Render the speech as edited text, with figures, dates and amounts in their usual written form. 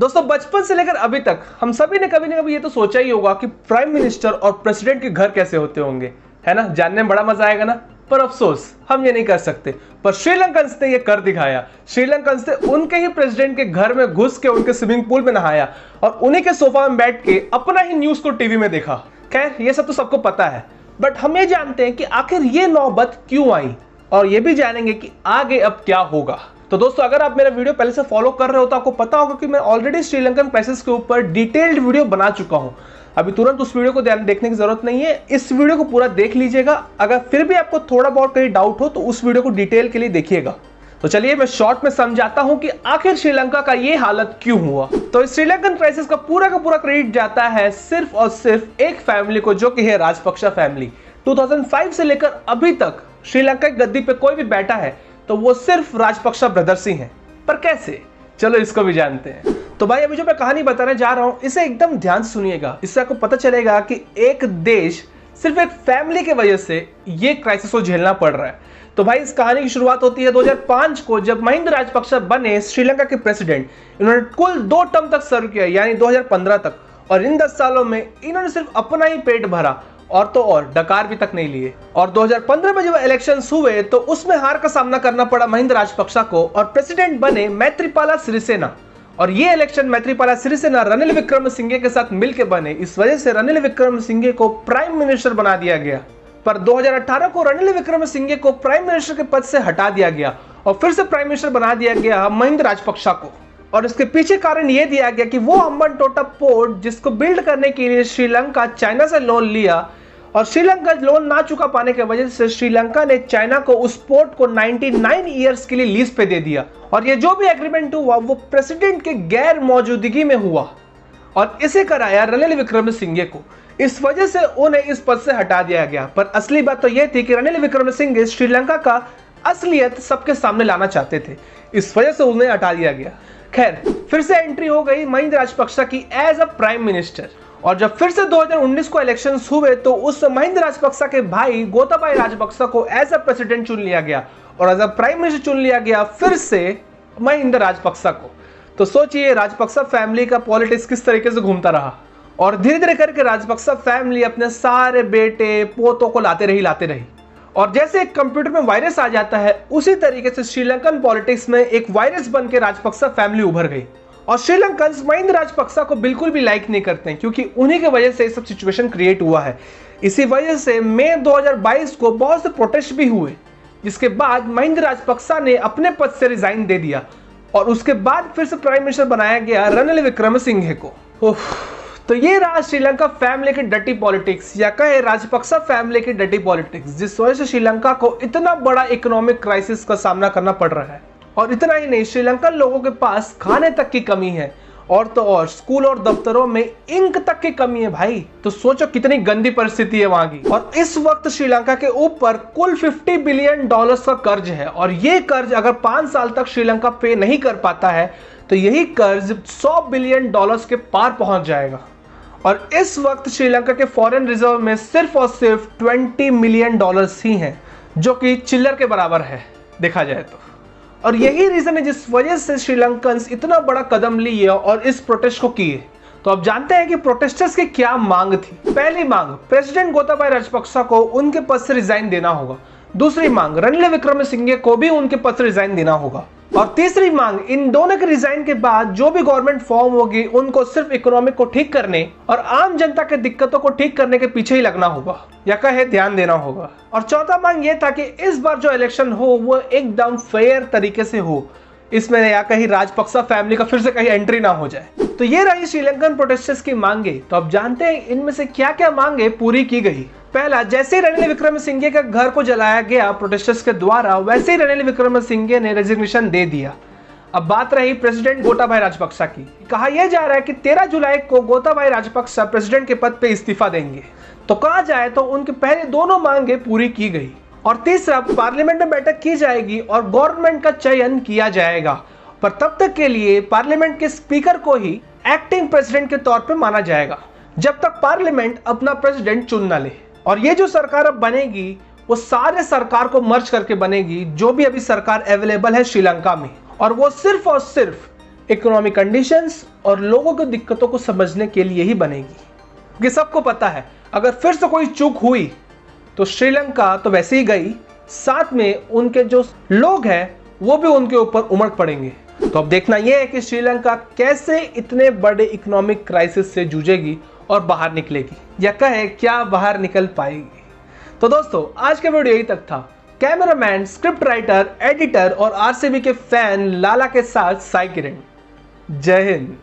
दोस्तों बचपन से लेकर अभी तक हम सभी ने कभी ना कभी ये तो सोचा ही होगा कि प्राइम मिनिस्टर और प्रेसिडेंट के घर कैसे होते होंगे, है ना। जानने में बड़ा मजा आएगा ना। पर अफसोस हम ये नहीं कर सकते। पर श्रीलंकन ने ये कर दिखाया। श्रीलंकन ने उनके ही प्रेसिडेंट के घर में घुस के उनके स्विमिंग पूल में नहाया और उन्हीं के सोफा में बैठ के अपना ही न्यूज को टीवी में देखा। खैर ये सब तो सबको पता है, बट हम ये जानते हैं कि आखिर ये नौबत क्यों आई और ये भी जानेंगे कि आगे अब क्या होगा। तो दोस्तों अगर आप मेरा वीडियो पहले से फॉलो कर रहे हो तो आपको पता होगा कि मैं ऑलरेडी श्रीलंकन क्राइसिस के ऊपर डिटेल्ड वीडियो बना चुका हूं। अभी तुरंत उस वीडियो को देखने की जरूरत नहीं है, इस वीडियो को पूरा देख लीजिएगा। अगर फिर भी आपको थोड़ा बहुत कहीं डाउट हो तो उस वीडियो को डिटेल के लिए देखिएगा। तो चलिए मैं शॉर्ट में समझाता हूं कि आखिर श्रीलंका का ये हालत क्यों हुआ। तो इस श्रीलंकन क्राइसिस का पूरा क्रेडिट जाता है सिर्फ और सिर्फ एक फैमिली को, जो कि है राजपक्षा फैमिली। 2005 से लेकर अभी तक श्रीलंका की गद्दी पे कोई भी बैठा है तो वो सिर्फ राजपक्षा ब्रदर्स ही हैं। पर कैसे, चलो इसको भी जानते हैं। तो भाई अभी जो मैं कहानी बताने जा रहा हूं इसे एकदम ध्यान से सुनिएगा। इससे आपको पता चलेगा कि एक देश सिर्फ एक फैमिली की वजह से ये क्राइसिस को झेलना पड़ रहा है। तो भाई इस कहानी की शुरुआत होती है 2005 को, जब महिंदा राजपक्षा बने श्रीलंका के प्रेसिडेंट। इन्होंने कुल 2 टर्म तक सर्व किया, यानी 2015 तक। और इन 10 सालों में इन्होंने सिर्फ अपना ही पेट भरा और तो और डकार भी तक नहीं लिए। और 2015 में जब इलेक्शंस हुए तो उसमें हार का सामना करना पड़ा महिंदा राजपक्षा को और प्रेसिडेंट बने मैत्रीपाला सिरिसेना। और ये इलेक्शन मैत्रीपाला सिरिसेना रनिल विक्रमसिंघे के साथ मिलकर बने। इस वजह से रनिल विक्रमसिंघे को प्राइम मिनिस्टर बना दिया गया। पर 2018 को रनिल विक्रमसिंघे को प्राइम मिनिस्टर के पद से हटा दिया गया और फिर से प्राइम मिनिस्टर बना दिया गया महिंदा राजपक्षा को। और इसके पीछे कारण यह दिया गया कि वो हम्बनटोटा पोर्ट जिसको बिल्ड करने के लिए श्रीलंका चाइना से लोन लिया और श्रीलंका लोन ना चुका पाने की वजह से श्रीलंका ने चाइना को उस पोर्ट को 99 ईयर्स के लिए लीज पे दे दिया। और ये जो भी एग्रीमेंट हुआ वो प्रेसिडेंट के गैर मौजूदगी में हुआ और इसे कराया रनिल विक्रमसिंघे को। इस वजह से उन्हें इस पद से हटा दिया गया। पर असली बात तो यह थी कि रनिल विक्रमसिंघे श्रीलंका का असलियत सबके सामने लाना चाहते थे, इस वजह से उन्हें हटा दिया गया। खैर फिर से एंट्री हो गई महिंदा राजपक्षा की एज अ प्राइम मिनिस्टर। और जब फिर से 2019 को इलेक्शंस हुए तो उस महिंदा राजपक्षा के भाई गोताबाया राजपक्षा को एज अ प्रेसिडेंट चुन लिया गया और एज अ प्राइम मिनिस्टर चुन लिया गया फिर से महिंदा राजपक्षा को। तो सोचिए राजपक्षा फैमिली का पॉलिटिक्स किस तरीके से घूमता रहा। और धीरे धीरे करके राजपक्षा फैमिली अपने सारे बेटे पोतों को लाते रही। और जैसे एक कंप्यूटर में वायरस आ जाता है उसी तरीके से श्रीलंकन पॉलिटिक्स में एक वायरस बन के राजपक्षा फैमिली उभर गई। और श्रीलंकन महिंदा राजपक्षा को बिल्कुल भी लाइक नहीं करते हैं, क्योंकि उन्हीं की वजह से ये सब सिचुएशन क्रिएट हुआ है। इसी वजह से मई 2022 को बहुत से प्रोटेस्ट भी हुए, जिसके बाद महिंदा राजपक्षा ने अपने पद से रिजाइन दे दिया और उसके बाद फिर से प्राइम मिनिस्टर बनाया गया रनिल विक्रमसिंघे को। तो ये रहा श्रीलंका फैमिली की डटी पॉलिटिक्स, या कहे राजपक्षा फैमिली की डटी पॉलिटिक्स, जिस वजह से श्रीलंका को इतना बड़ा इकोनॉमिक क्राइसिस का सामना करना पड़ रहा है। और इतना ही नहीं, श्रीलंकन लोगों के पास खाने तक की कमी है और तो और स्कूल और दफ्तरों में इंक तक की कमी है भाई। तो सोचो कितनी गंदी परिस्थिति है वहां की। और इस वक्त श्रीलंका के ऊपर कुल $50 बिलियन का कर्ज है और ये कर्ज अगर 5 साल तक श्रीलंका पे नहीं कर पाता है तो यही कर्ज $100 बिलियन के पार पहुंच जाएगा। और इस वक्त श्रीलंका के फॉरेन रिजर्व में सिर्फ और सिर्फ $20 मिलियन ही हैं, जो कि चिल्लर के बराबर है देखा जाए तो। और यही रीजन है जिस वजह से श्रीलंकन्स इतना बड़ा कदम लिए और इस प्रोटेस्ट को किए। तो अब जानते हैं कि प्रोटेस्टर्स की क्या मांग थी। पहली मांग, प्रेसिडेंट गोताबाया राजपक्षा को उनके पद से रिजाइन देना होगा। दूसरी मांग, रनिल विक्रमसिंघे को भी उनके पद से रिजाइन देना होगा। और तीसरी मांग, इन दोनों के रिजाइन के बाद जो भी गवर्नमेंट फॉर्म होगी उनको सिर्फ इकोनॉमिक को ठीक करने और आम जनता के दिक्कतों को ठीक करने के पीछे ही लगना होगा, या कहे ध्यान देना होगा। और चौथा मांग ये था कि इस बार जो इलेक्शन हो वो एकदम फेयर तरीके से हो, इसमें या कहीं राजपक्षा फैमिली का फिर से कहीं एंट्री ना हो जाए। तो ये रही श्रीलंकन प्रोटेस्टर्स की मांगे। तो अब जानते हैं इनमें से क्या क्या मांगे पूरी की गई। पहला, जैसे ही रनिल विक्रमसिंघे का घर को जलाया गया प्रोटेस्टर्स के द्वारा, वैसे ही रनिल विक्रमसिंघे ने रेजिग्नेशन दे दिया। अब बात रही प्रेसिडेंट गोताबाया राजपक्षा की। कहा यह जा रहा है कि 13 जुलाई को गोताबाया राजपक्षा प्रेसिडेंट के पद पे इस्तीफा देंगे। तो कहा जाए तो उनके पहले दोनों मांगे पूरी की गई। और तीसरा, पार्लियामेंट में बैठक की जाएगी और गवर्नमेंट का चयन किया जाएगा, पर तब तक के लिए पार्लियामेंट के स्पीकर को ही एक्टिंग प्रेसिडेंट के तौर पे माना जाएगा, जब तक पार्लियामेंट अपना प्रेसिडेंट चुन ना ले। और ये जो सरकार अब बनेगी वो सारे सरकार को मर्ज करके बनेगी, जो भी अभी सरकार अवेलेबल है श्रीलंका में। और वो सिर्फ और सिर्फ इकोनॉमिक कंडीशंस और लोगों की दिक्कतों को समझने के लिए ही बनेगी। कि सबको पता है अगर फिर से कोई चूक हुई तो श्रीलंका तो वैसे ही गई, साथ में उनके जो लोग हैं वो भी उनके ऊपर उमड़ पड़ेंगे। तो अब देखना यह है कि श्रीलंका कैसे इतने बड़े इकोनॉमिक क्राइसिस से जूझेगी और बाहर निकलेगी, या कहे क्या बाहर निकल पाएगी। तो दोस्तों आज का वीडियो यही तक था। कैमरामैन, स्क्रिप्ट राइटर, एडिटर और आरसीबी के फैन लाला के साथ साई किरण। जय हिंद।